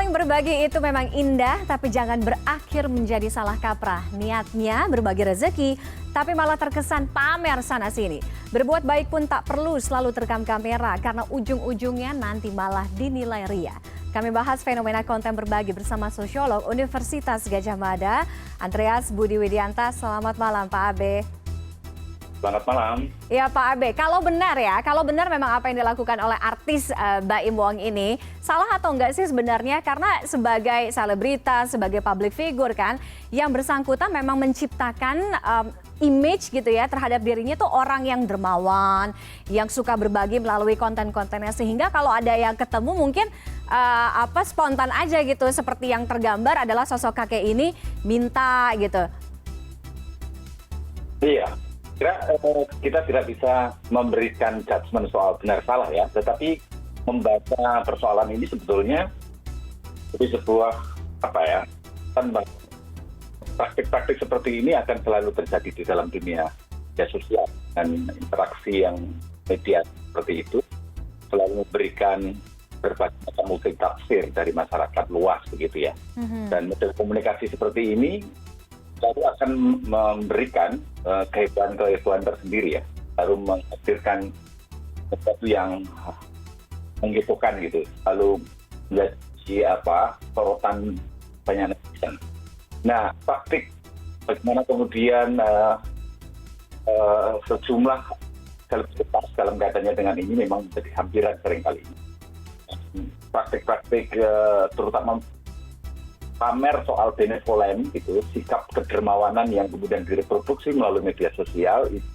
Konten berbagi itu memang indah, tapi jangan berakhir menjadi salah kaprah. Niatnya berbagi rezeki, tapi malah terkesan pamer sana-sini. Berbuat baik pun tak perlu selalu terekam kamera, karena ujung-ujungnya nanti malah dinilai ria. Kami bahas fenomena konten berbagi bersama sosiolog Universitas Gadjah Mada, Andreas Budi Widianta. Selamat malam Pak Abe. Selamat malam. Ya Pak Abe, kalau benar memang apa yang dilakukan oleh artis Baim Wong ini salah atau enggak sih sebenarnya? Karena sebagai selebritas, sebagai public figure kan, yang bersangkutan memang menciptakan image gitu ya terhadap dirinya tuh orang yang dermawan, yang suka berbagi melalui konten-kontennya, sehingga kalau ada yang ketemu mungkin spontan aja gitu, seperti yang tergambar adalah sosok kakek ini minta gitu. Iya. Kita tidak bisa memberikan judgement soal benar salah ya, tetapi membaca persoalan ini sebetulnya itu sebuah praktik-praktik seperti ini akan selalu terjadi di dalam dunia sosial, dan interaksi yang media seperti itu selalu memberikan berbagai macam multitafsir dari masyarakat luas begitu ya. Dan model komunikasi seperti ini lalu akan memberikan kehebohan tersendiri ya, lalu menghadirkan sesuatu yang menghebohkan gitu, lalu menjadi sorotan banyak netizen. Nah, praktik bagaimana kemudian sejumlah selebritas dalam kaitannya dengan ini memang menjadi hampiran seringkali. Praktik-praktik terutama pamer soal benevolen gitu, sikap kedermawanan yang kemudian direproduksi melalui media sosial itu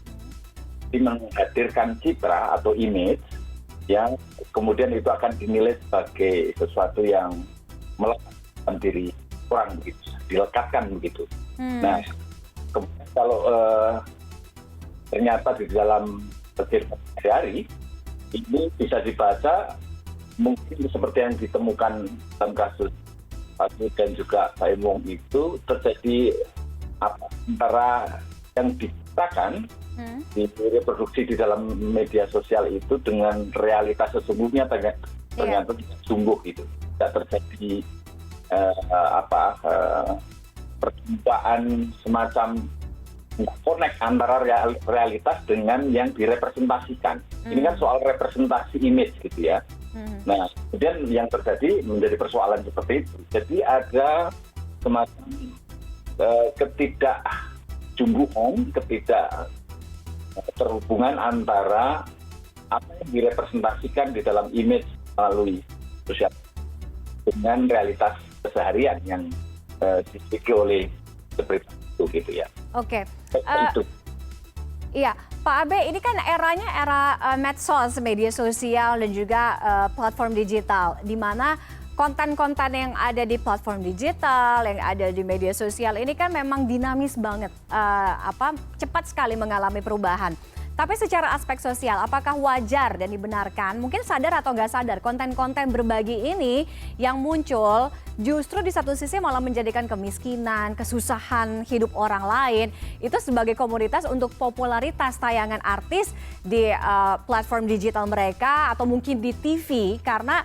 menghadirkan citra atau image yang kemudian itu akan dinilai sebagai sesuatu yang melekatkan diri orang begitu, dilekatkan begitu. Nah, kemudian kalau ternyata di dalam kehidupan sehari-hari ini bisa dibaca mungkin seperti yang ditemukan dalam kasus dan juga Baim Wong itu terjadi antara yang diciptakan direproduksi di dalam media sosial itu dengan realitas sesungguhnya ternyata sungguh gitu, tidak terjadi perjumpaan semacam connect antara realitas dengan yang direpresentasikan. Ini kan soal representasi image gitu ya. Nah, kemudian yang terjadi menjadi persoalan seperti itu. Jadi ada semacam ketidakjungguhan, terhubungan antara apa yang direpresentasikan di dalam image melalui sosial dengan realitas keseharian yang dimiliki oleh seperti itu gitu ya. Oke. Iya, Pak Abe, ini kan eranya era medsos, media sosial, dan juga platform digital, di mana konten-konten yang ada di platform digital, yang ada di media sosial ini kan memang dinamis banget, cepat sekali mengalami perubahan. Tapi secara aspek sosial, apakah wajar dan dibenarkan, mungkin sadar atau nggak sadar, konten-konten berbagi ini yang muncul justru di satu sisi malah menjadikan kemiskinan, kesusahan hidup orang lain, itu sebagai komoditas untuk popularitas tayangan artis di platform digital mereka, atau mungkin di TV, karena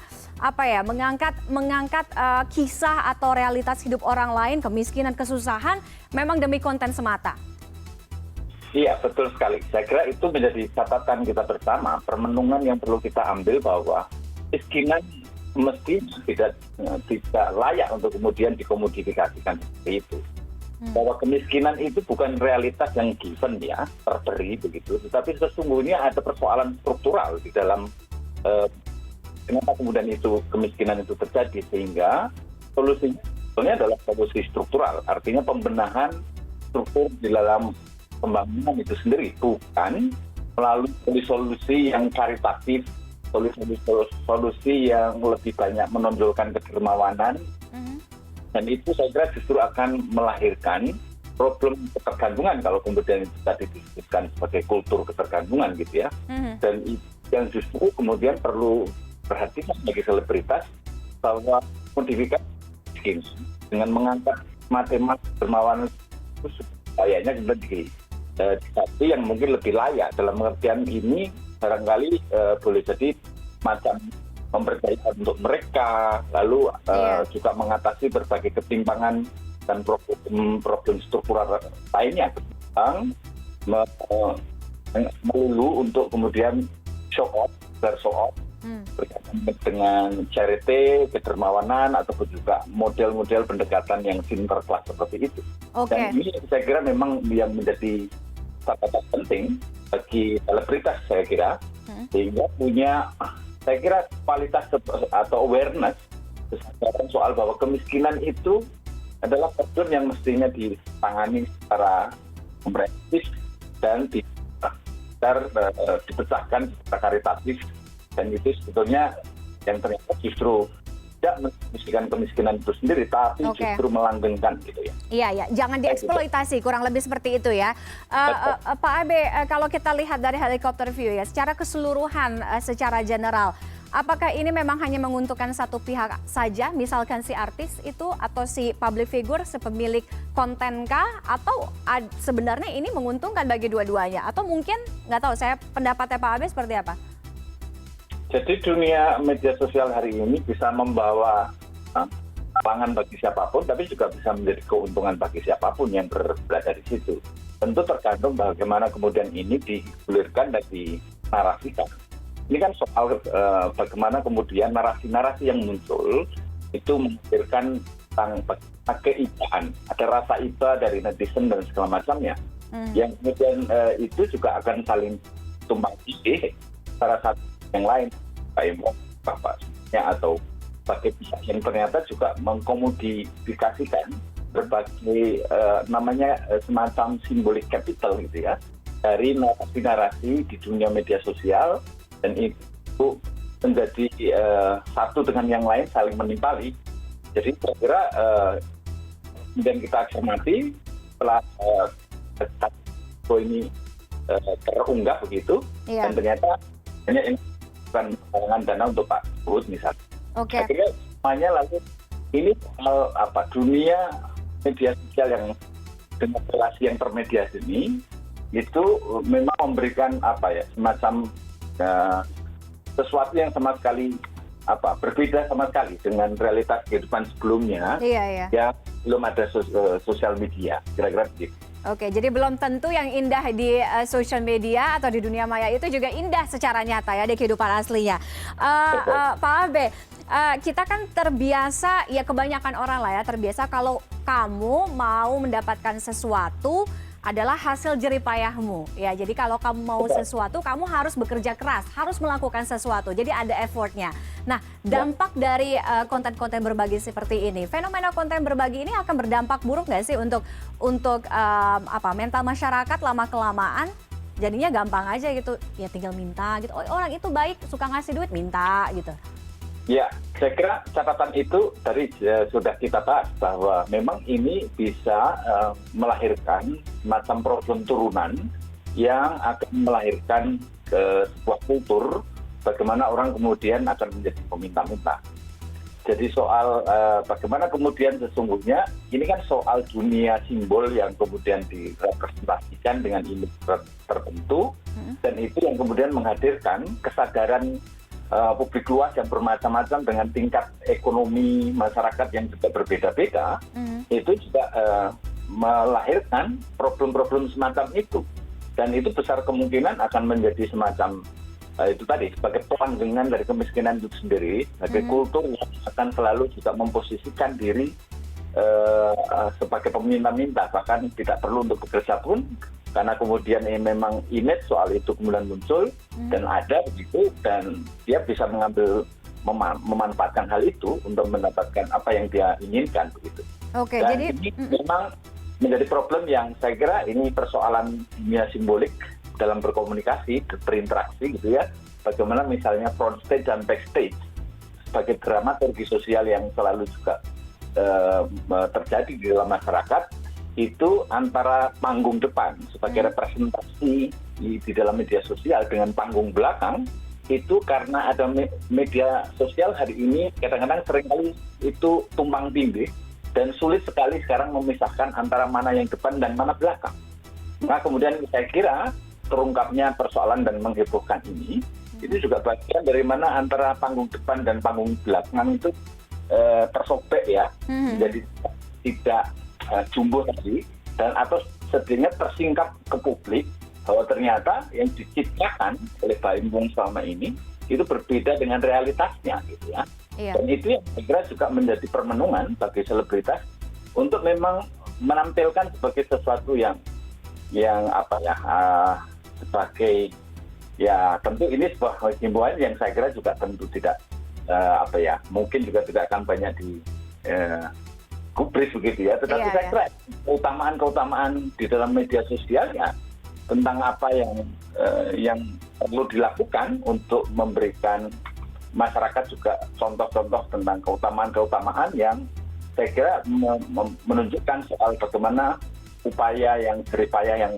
mengangkat kisah atau realitas hidup orang lain, kemiskinan, kesusahan, memang demi konten semata. Iya, betul sekali. Saya kira itu menjadi catatan kita bersama, permenungan yang perlu kita ambil bahwa kemiskinan mesti tidak layak untuk kemudian dikomodifikasikan seperti itu. Bahwa kemiskinan itu bukan realitas yang given ya, terberi begitu, tetapi sesungguhnya ada persoalan struktural di dalam kenapa kemudian itu kemiskinan itu terjadi, sehingga solusinya sebetulnya adalah solusi struktural, artinya pembenahan struktur di dalam pembangunan itu sendiri, bukan melalui solusi yang karitatif, solusi yang lebih banyak menonjolkan kedermawanan, dan itu saya kira justru akan melahirkan problem ketergantungan kalau kemudian itu tadi disebutkan sebagai kultur ketergantungan gitu ya. Dan yang justru kemudian perlu perhatikan bagi selebritas bahwa modifikasi dengan mengangkat matematik dermawan itu kayaknya seperti satu yang mungkin lebih layak, dalam pengertian ini barangkali boleh jadi macam pemberdayaan untuk mereka, lalu juga mengatasi berbagai ketimpangan dan problem struktural lainnya, ketimbang melulu untuk kemudian show off berkaitan dengan charity, kedermawanan, ataupun juga model-model pendekatan yang sinterklas seperti itu. Dan ini saya kira memang yang menjadi catatan penting bagi selebritas, saya kira, sehingga punya, saya kira, kualitas atau awareness kesadaran soal bahwa kemiskinan itu adalah problem yang mestinya ditangani secara komprehensif dan dipecahkan secara karitatif, dan itu sebetulnya yang ternyata justru tidak menunjukkan kemiskinan itu sendiri, tapi justru melanggengkan gitu ya. Iya, jangan dieksploitasi, kurang lebih seperti itu ya. Pak Abe, kalau kita lihat dari helikopter view ya, secara keseluruhan, secara general, apakah ini memang hanya menguntungkan satu pihak saja, misalkan si artis itu atau si public figure, si pemilik konten kah, atau sebenarnya ini menguntungkan bagi dua-duanya? Atau mungkin, nggak tahu, saya pendapatnya Pak Abe seperti apa? Jadi dunia media sosial hari ini bisa membawa pangan bagi siapapun, tapi juga bisa menjadi keuntungan bagi siapapun yang berada di situ. Tentu tergantung bagaimana kemudian ini digulirkan dan dinarasikan. Ini kan soal bagaimana kemudian narasi-narasi yang muncul itu menghadirkan tentang keibaan, ada rasa iba dari netizen dan segala macamnya. Yang kemudian itu juga akan saling tumpang tindih salah satu yang lain, atau sebagai pihak yang ternyata juga mengkomodifikasikan berbagai namanya semacam simbolik capital gitu ya, dari narasi-narasi di dunia media sosial, dan itu menjadi satu dengan yang lain saling menimpali. Jadi saya kira kemudian kita cermati setelah ini terunggah begitu, dan ternyata banyak yang bukan penggalangan dana untuk Pak Luhut misalnya. Akhirnya semuanya lalu ini soal dunia media sosial yang dengan relasi yang termediasi ini itu memang memberikan semacam sesuatu yang sama sekali berbeda sama sekali dengan realitas kehidupan sebelumnya. Ya belum ada sosial media, kira-kira begitu. Jadi belum tentu yang indah di social media atau di dunia maya itu juga indah secara nyata ya di kehidupan aslinya. Pak Abe, kita kan terbiasa, ya kebanyakan orang lah ya, terbiasa kalau kamu mau mendapatkan sesuatu adalah hasil jeripayahmu. Ya, jadi kalau kamu mau sesuatu, kamu harus bekerja keras, harus melakukan sesuatu. Jadi ada effortnya. Nah, dampak dari konten-konten berbagi seperti ini, fenomena konten berbagi ini akan berdampak buruk nggak sih untuk mental masyarakat lama-kelamaan? Jadinya gampang aja gitu, ya tinggal minta gitu. Oh, orang itu baik, suka ngasih duit, minta gitu. Ya, saya kira catatan itu tadi sudah kita bahas bahwa memang ini bisa melahirkan macam problem turunan yang akan melahirkan sebuah kultur bagaimana orang kemudian akan menjadi peminta-minta. Jadi soal bagaimana kemudian sesungguhnya ini kan soal dunia simbol yang kemudian direpresentasikan dengan image tertentu, dan itu yang kemudian menghadirkan kesadaran publik luas yang bermacam-macam dengan tingkat ekonomi masyarakat yang juga berbeda-beda, itu juga melahirkan problem-problem semacam itu, dan itu besar kemungkinan akan menjadi semacam itu tadi sebagai pelanggengan dari kemiskinan itu sendiri, sebagai kultur yang akan selalu juga memposisikan diri sebagai peminta-minta, bahkan tidak perlu untuk bekerja pun, karena kemudian ini memang image soal itu kemudian muncul dan ada begitu, dan dia bisa memanfaatkan hal itu untuk mendapatkan apa yang dia inginkan begitu. Dan jadi ini memang menjadi problem yang saya kira ini persoalan dunia simbolik dalam berkomunikasi, berinteraksi gitu ya. Bagaimana misalnya front stage dan backstage sebagai dramaturgi sosial yang selalu juga terjadi di dalam masyarakat, itu antara panggung depan sebagai representasi di dalam media sosial dengan panggung belakang, itu karena ada media sosial hari ini kadang-kadang seringkali itu tumpang tindih dan sulit sekali sekarang memisahkan antara mana yang depan dan mana belakang. Nah kemudian saya kira terungkapnya persoalan dan menghebohkan ini itu juga bagian dari mana antara panggung depan dan panggung belakang itu tersobek ya, jadi tidak jumbo tadi, dan atau setidaknya tersingkap ke publik bahwa ternyata yang diciptakan oleh Baim Wong selama ini itu berbeda dengan realitasnya gitu ya. Iya. Dan itu yang saya kira juga menjadi permenungan bagi selebritas untuk memang menampilkan sebagai sesuatu yang apa ya, sebagai ya tentu ini sebuah himbauan yang saya kira juga tentu tidak apa ya, mungkin juga tidak akan banyak di gubris begitu ya, tetapi saya kira keutamaan di dalam media sosial ya tentang apa yang perlu dilakukan untuk memberikan masyarakat juga contoh-contoh tentang keutamaan-keutamaan yang saya kira menunjukkan soal bagaimana upaya yang jeripaya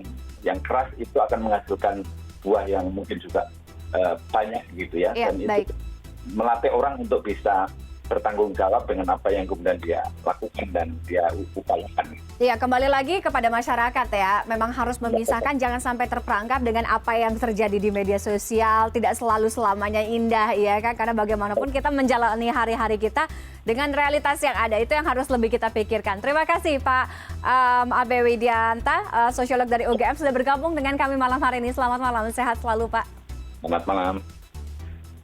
yang keras itu akan menghasilkan buah yang mungkin juga banyak gitu ya. Ya, dan baik. itu melatih orang untuk bisa bertanggung jawab dengan apa yang kemudian dia lakukan dan dia upayakan. Iya, kembali lagi kepada masyarakat ya. Memang harus memisahkan, jangan sampai terperangkap dengan apa yang terjadi di media sosial. Tidak selalu selamanya indah, ya kan? Karena bagaimanapun kita menjalani hari-hari kita dengan realitas yang ada. Itu yang harus lebih kita pikirkan. Terima kasih Pak Abe Widianta, sosiolog dari UGM, sudah bergabung dengan kami malam hari ini. Selamat malam, sehat selalu Pak. Selamat malam.